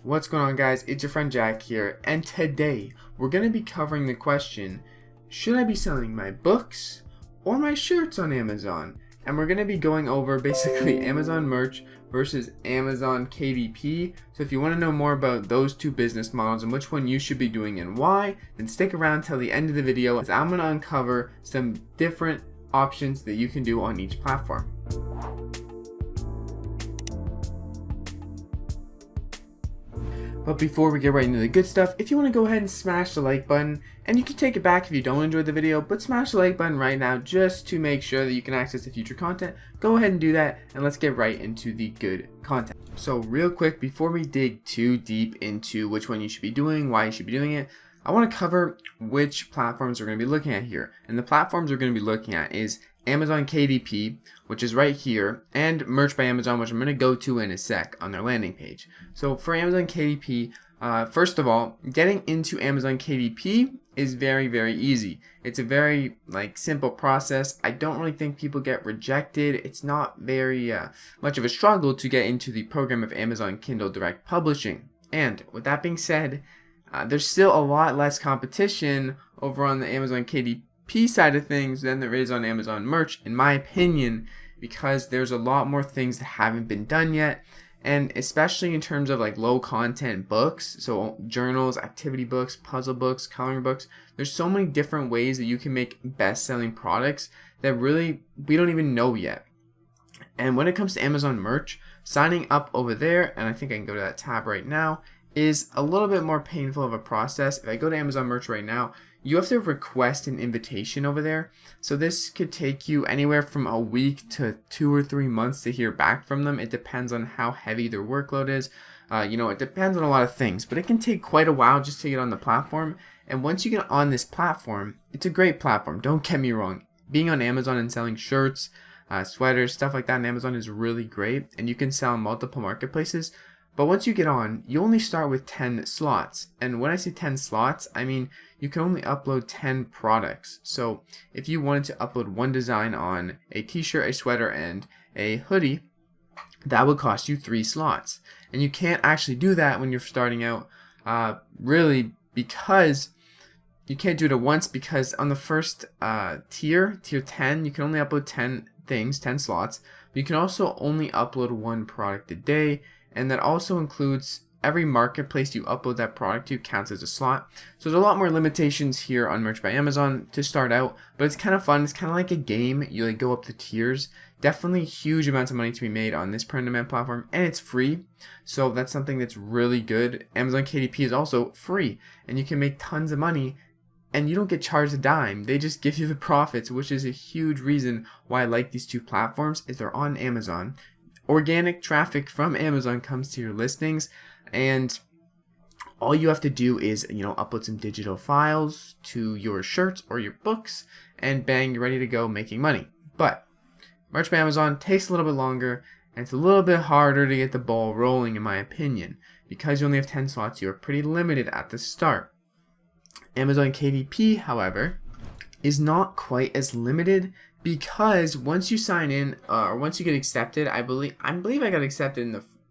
What's going on, guys? It's your friend Jack here, and today we're going to be covering the question, should I be selling my books or my shirts on Amazon? And we're going to be going over basically Amazon merch versus Amazon KDP. So if you want to know more about those two business models and which one you should be doing and why, then stick around till the end of the video as I'm going to uncover some different options that you can do on each platform. But before we get right into the good stuff, if you want to go ahead and smash the like button, and you can take it back if you don't enjoy the video, but smash the like button right now just to make sure that you can access the future content. Go ahead and do that, and let's get right into the good content. So real quick, before we dig too deep into which one you should be doing, why you should be doing it, I want to cover which platforms we're going to be looking at here. And the platforms we're going to be looking at is Amazon KDP, which is right here, and Merch by Amazon, which I'm going to go to in a sec on their landing page. So for Amazon KDP, first of all, getting into Amazon KDP is very easy. It's a very simple process. I don't really think people get rejected. It's not very much of a struggle to get into the program of Amazon Kindle Direct Publishing. And with that being said, there's still a lot less competition over on the Amazon KDP side of things than there is on Amazon merch, in my opinion, because there's a lot more things that haven't been done yet, and especially in terms of low content books, so journals, activity books, puzzle books, coloring books. There's so many different ways that you can make best-selling products that really we don't even know yet. And when it comes to Amazon merch, signing up over there, and I think I can go to that tab right now, is a little bit more painful of a process. If I go to Amazon merch right now, you have to request an invitation over there. So this could take you anywhere from a week to 2 or 3 months to hear back from them. It depends on how heavy their workload is. It depends on a lot of things, but it can take quite a while just to get on the platform. And once you get on this platform, it's a great platform. Don't get me wrong. Being on Amazon and selling shirts, sweaters, stuff like that on Amazon is really great. And you can sell on multiple marketplaces. But once you get on, you only start with 10 slots. And when I say 10 slots, I mean you can only upload 10 products. So if you wanted to upload one design on a t-shirt, a sweater, and a hoodie, that would cost you 3 slots. And you can't actually do that when you're starting out, really, because you can't do it at once, because on the first tier 10, you can only upload 10 things, 10 slots. But you can also only upload one product a day. And that also includes every marketplace you upload that product to counts as a slot. So there's a lot more limitations here on Merch by Amazon to start out, but it's kind of fun. It's kind of like a game. You go up the tiers. Definitely huge amounts of money to be made on this print-on-demand platform, and it's free. So that's something that's really good. Amazon KDP is also free, and you can make tons of money, and you don't get charged a dime. They just give you the profits, which is a huge reason why I like these two platforms, is they're on Amazon. Organic traffic from Amazon comes to your listings, and all you have to do is upload some digital files to your shirts or your books, and bang, you're ready to go making money. But Merch by Amazon takes a little bit longer, and it's a little bit harder to get the ball rolling, in my opinion. Because you only have 10 slots, you're pretty limited at the start. Amazon KDP, however, is not quite as limited, because once you sign in, or once you get accepted, I believe I got accepted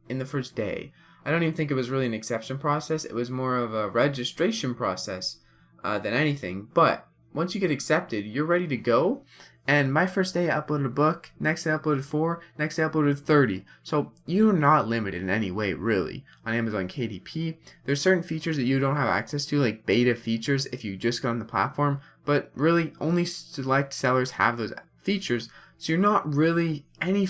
in the first day. I don't even think it was really an acceptance process. It was more of a registration process than anything. But once you get accepted, you're ready to go. And my first day, I uploaded a book. Next day, I uploaded 4. Next day, I uploaded 30. So you're not limited in any way, really, on Amazon KDP. There's certain features that you don't have access to, like beta features, if you just got on the platform. But really, only select sellers have those features. So you're not really any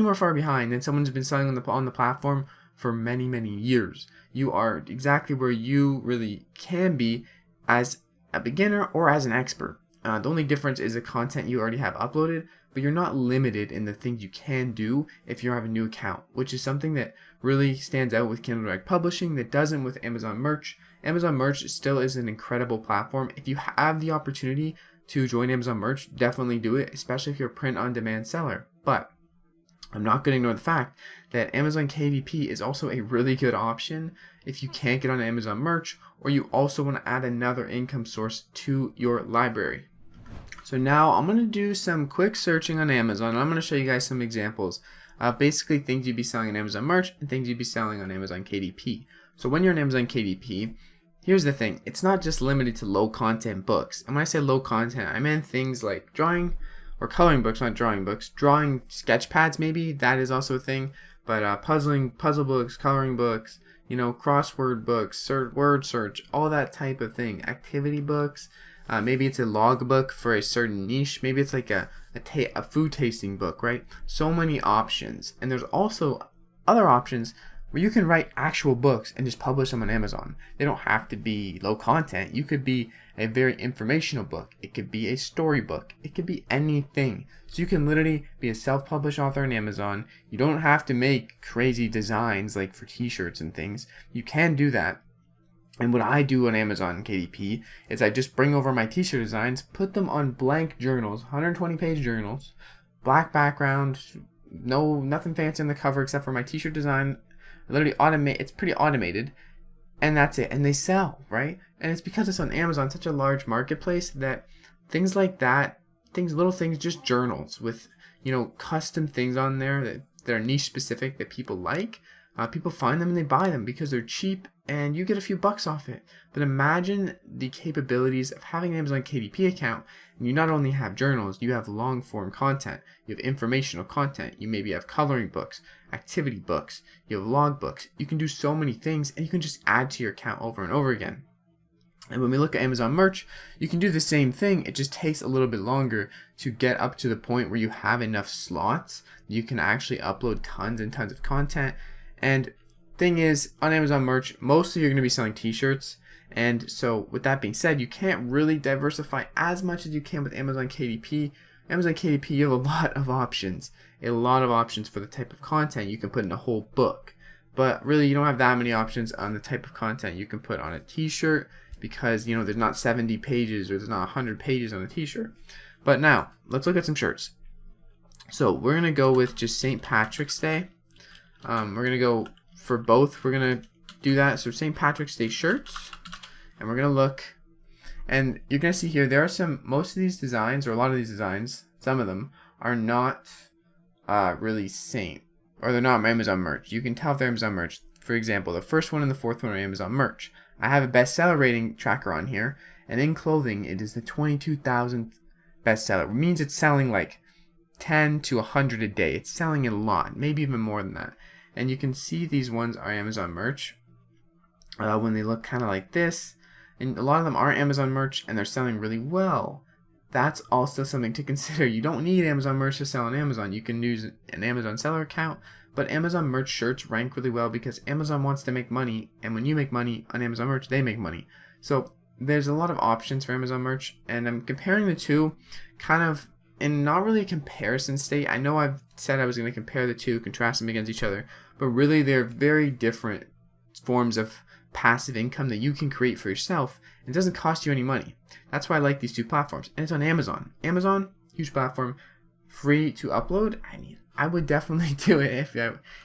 more far behind than someone who's been selling on the platform for many years. You are exactly where you really can be as a beginner or as an expert. The only difference is the content you already have uploaded, but you're not limited in the things you can do if you have a new account, which is something that really stands out with Kindle Direct Publishing that doesn't with Amazon Merch. Amazon Merch still is an incredible platform. If you have the opportunity to join Amazon Merch, definitely do it, especially if you're a print-on-demand seller. But I'm not going to ignore the fact that Amazon KDP is also a really good option if you can't get on Amazon Merch, or you also want to add another income source to your library. So now I'm going to do some quick searching on Amazon, and I'm going to show you guys some examples Basically things you'd be selling on Amazon Merch and things you'd be selling on Amazon KDP. So when you're on Amazon KDP, here's the thing. It's not just limited to low content books. And when I say low content, I meant things like drawing or coloring books, not drawing books. Drawing sketch pads maybe, that is also a thing. But puzzle books, coloring books, crossword books, word search, all that type of thing. Activity books. Maybe it's a log book for a certain niche. Maybe it's like a food tasting book, right? So many options. And there's also other options where you can write actual books and just publish them on Amazon. They don't have to be low content. You could be a very informational book. It could be a storybook. It could be anything. So you can literally be a self-published author on Amazon. You don't have to make crazy designs like for t-shirts and things. You can do that. And what I do on Amazon KDP is I just bring over my t-shirt designs, put them on blank journals, 120-page journals, black background, nothing fancy on the cover except for my t-shirt design. Literally it's pretty automated, and that's it. And they sell, right? And it's because it's on Amazon, such a large marketplace, that things like that, little things, just journals with, custom things on there that are niche specific that people like. People find them and they buy them because they're cheap and you get a few bucks off it. But imagine the capabilities of having an Amazon KDP account, and you not only have journals, you have long form content, you have informational content, you maybe have coloring books, activity books, you have log books. You can do so many things and you can just add to your account over and over again. And when we look at Amazon Merch, you can do the same thing. It just takes a little bit longer to get up to the point where you have enough slots. You can actually upload tons and tons of content. And thing is, on Amazon Merch, mostly you're going to be selling t-shirts. And so with that being said, you can't really diversify as much as you can with Amazon KDP. Amazon KDP, you have a lot of options. A lot of options for the type of content you can put in a whole book. But really, you don't have that many options on the type of content you can put on a t-shirt because, there's not 70 pages or there's not 100 pages on a t-shirt. But now, let's look at some shirts. So we're going to go with just St. Patrick's Day. We're going to go for both. We're going to do that. So St. Patrick's Day shirts. And we're going to look. And you're going to see here, there are most of these designs, or a lot of these designs, some of them, are not really Saint. Or they're not Amazon Merch. You can tell if they're Amazon Merch. For example, the first one and the fourth one are Amazon Merch. I have a bestseller rating tracker on here. And in clothing, it is the 22,000th bestseller. It means it's selling like 10 to 100 a day. It's selling a lot, maybe even more than that. And you can see these ones are Amazon Merch when they look kind of like this. And a lot of them are Amazon Merch and they're selling really well. That's also something to consider. You don't need Amazon Merch to sell on Amazon. You can use an Amazon seller account, but Amazon Merch shirts rank really well because Amazon wants to make money, and when you make money on Amazon Merch, they make money. So there's a lot of options for Amazon Merch, and I'm comparing the two kind of in not really a comparison state. I know I've said I was going to compare the two, contrast them against each other, but really they're very different forms of passive income that you can create for yourself. It doesn't cost you any money. That's why I like these two platforms. And it's on Amazon. Amazon, huge platform, free to upload. I mean, I would definitely do it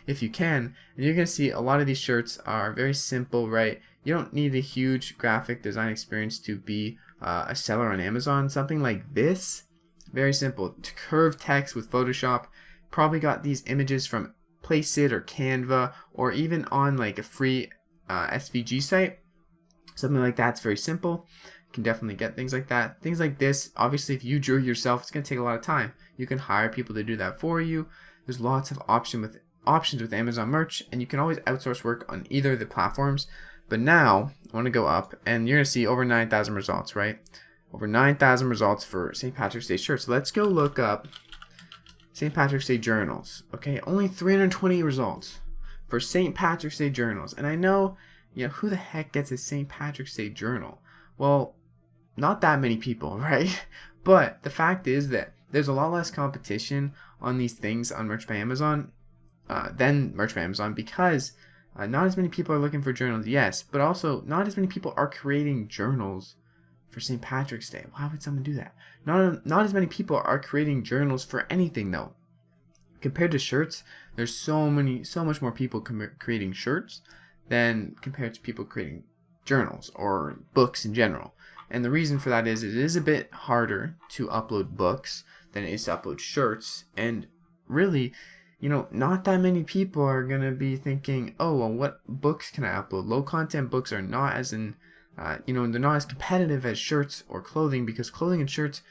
if you can. And you're going to see a lot of these shirts are very simple, right? You don't need a huge graphic design experience to be a seller on Amazon. Something like this, very simple. Curved text with Photoshop. Probably got these images from Placeit or Canva, or even on like a free SVG site. Something like that's very simple. You can definitely get things like that. Things like this, obviously if you drew yourself, it's going to take a lot of time. You can hire people to do that for you. There's lots of options with Amazon Merch, and you can always outsource work on either of the platforms. But now, I want to go up, and you're going to see over 9,000 results, right? Over 9,000 results for St. Patrick's Day shirts. So let's go look up St. Patrick's Day journals. Okay, only 320 results for St. Patrick's Day journals. And I know, who the heck gets a St. Patrick's Day journal? Well, not that many people, right? But the fact is that there's a lot less competition on these things on Merch by Amazon than Merch by Amazon because not as many people are looking for journals, yes, but also not as many people are creating journals for St. Patrick's Day. Why would someone do that? Not as many people are creating journals for anything though. Compared to shirts, there's so much more people creating shirts than compared to people creating journals or books in general. And the reason for that is it is a bit harder to upload books than it is to upload shirts. And really, not that many people are going to be thinking, oh, well, what books can I upload? Low content books are not as they're not as competitive as shirts or clothing, because clothing and shirts,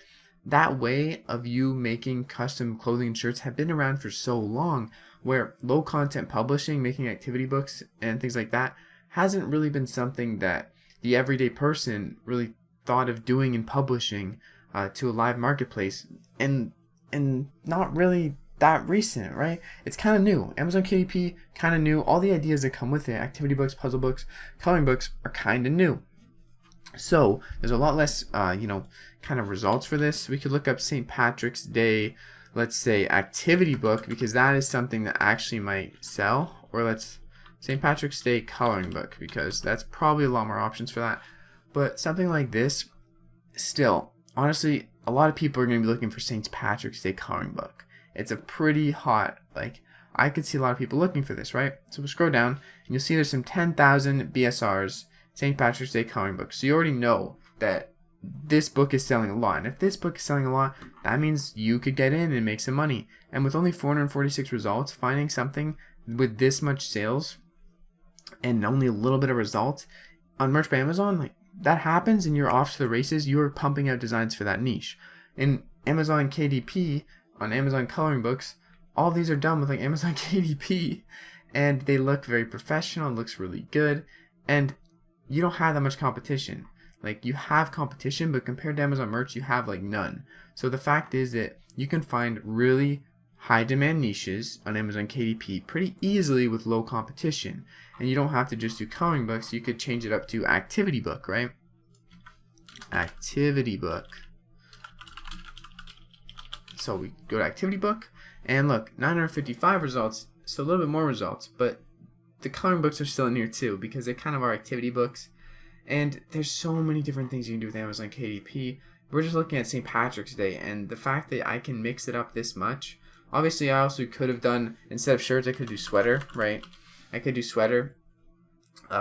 that way of you making custom clothing and shirts have been around for so long, where low content publishing, making activity books and things like that, hasn't really been something that the everyday person really thought of doing and publishing to a live marketplace, and not really that recent, right? It's kind of new. Amazon KDP, kind of new. All the ideas that come with it, activity books, puzzle books, coloring books, are kind of new. So there's a lot less, kind of results for this. We could look up St. Patrick's Day, let's say activity book, because that is something that actually might sell. Or let's St. Patrick's Day coloring book, because that's probably a lot more options for that. But something like this, still, honestly, a lot of people are going to be looking for St. Patrick's Day coloring book. It's a pretty hot, I could see a lot of people looking for this, right? So we'll scroll down, and you'll see there's some 10,000 BSRs, St. Patrick's Day coloring books. So you already know that this book is selling a lot. And if this book is selling a lot, that means you could get in and make some money. And with only 446 results, finding something with this much sales and only a little bit of results on Merch by Amazon, that happens and you're off to the races. You're pumping out designs for that niche. In Amazon KDP, on Amazon coloring books, all these are done with Amazon KDP, and they look very professional. It looks really good, and you don't have that much competition. You have competition, but compared to Amazon merch, you have none. So the fact is that you can find really high demand niches on Amazon KDP pretty easily with low competition, and you don't have to just do coloring books. You could change it up to activity book, right? Activity book. So we go to activity book, and look, 955 results, so a little bit more results, but the coloring books are still in here too, because they kind of are activity books. And there's so many different things you can do with Amazon KDP. We're just looking at St. Patrick's Day, and the fact that I can mix it up this much. Obviously, I also could have done, instead of shirts, I could do sweater, right? I could do sweater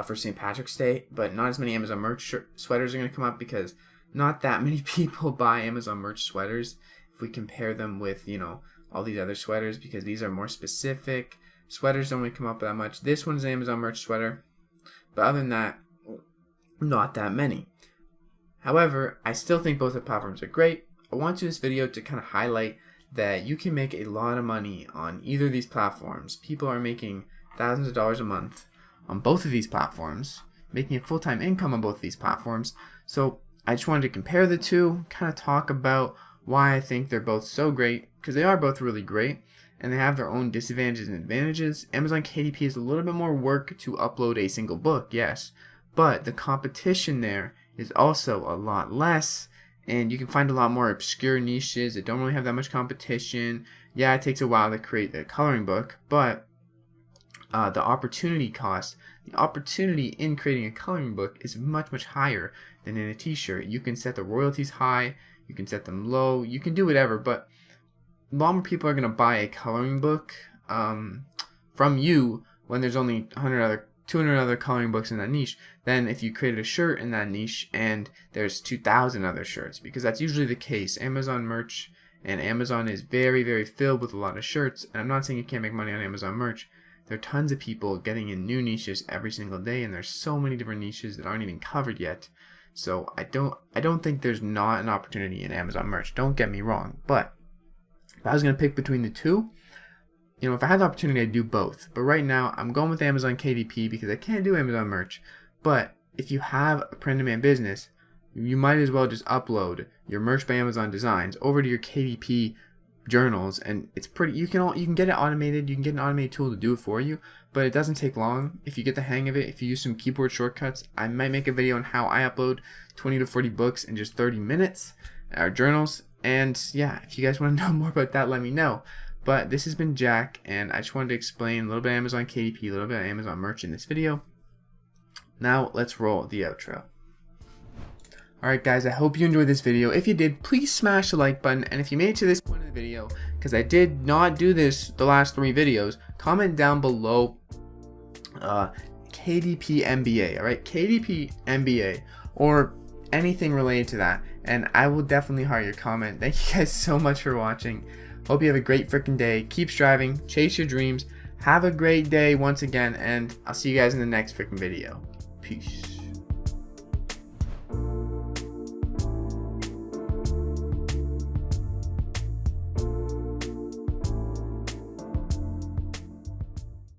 for St. Patrick's Day, but not as many Amazon merch sweaters are going to come up, because not that many people buy Amazon merch sweaters if we compare them with, all these other sweaters, because these are more specific. Sweaters don't really come up that much. This one's an Amazon merch sweater, but other than that, not that many. However, I still think both the platforms are great. I want to do this video to kind of highlight that you can make a lot of money on either of these platforms. People are making thousands of dollars a month on both of these platforms, making a full-time income on both of these platforms. So I just wanted to compare the two, kind of talk about why I think they're both so great, because they are both really great, and they have their own disadvantages and advantages. Amazon KDP is a little bit more work to upload a single book, yes, but the competition there is also a lot less, and you can find a lot more obscure niches that don't really have that much competition. Yeah, it takes a while to create the coloring book, but the opportunity cost, the opportunity in creating a coloring book is much, much higher than in a t-shirt. You can set the royalties high, you can set them low, you can do whatever, but a lot more people are going to buy a coloring book from you when there's only 200 other coloring books in that niche than if you created a shirt in that niche and there's 2,000 other shirts, because that's usually the case. Amazon merch and Amazon is very, very filled with a lot of shirts, and I'm not saying you can't make money on Amazon merch. There are tons of people getting in new niches every single day, and there's so many different niches that aren't even covered yet. So I don't think there's not an opportunity in Amazon merch. Don't get me wrong, but if I was going to pick between the two, if I had the opportunity, I'd do both. But right now, I'm going with Amazon KDP because I can't do Amazon merch. But if you have a print-on-demand business, you might as well just upload your Merch by Amazon designs over to your KDP journals, and it's pretty. You can get it automated. You can get an automated tool to do it for you, but it doesn't take long if you get the hang of it. If you use some keyboard shortcuts, I might make a video on how I upload 20 to 40 books in just 30 minutes, our journals. And yeah, if you guys want to know more about that, let me know. But this has been Jack, and I just wanted to explain a little bit of Amazon KDP, a little bit of Amazon merch in this video. Now let's roll the outro. Alright guys, I hope you enjoyed this video. If you did, please smash the like button, and if you made it to this point of the video, because I did not do this the last 3 videos, comment down below KDP MBA, alright? KDP MBA, or anything related to that, and I will definitely heart your comment. Thank you guys so much for watching. Hope you have a great freaking day. Keep striving, chase your dreams. Have a great day once again, and I'll see you guys in the next freaking video. Peace.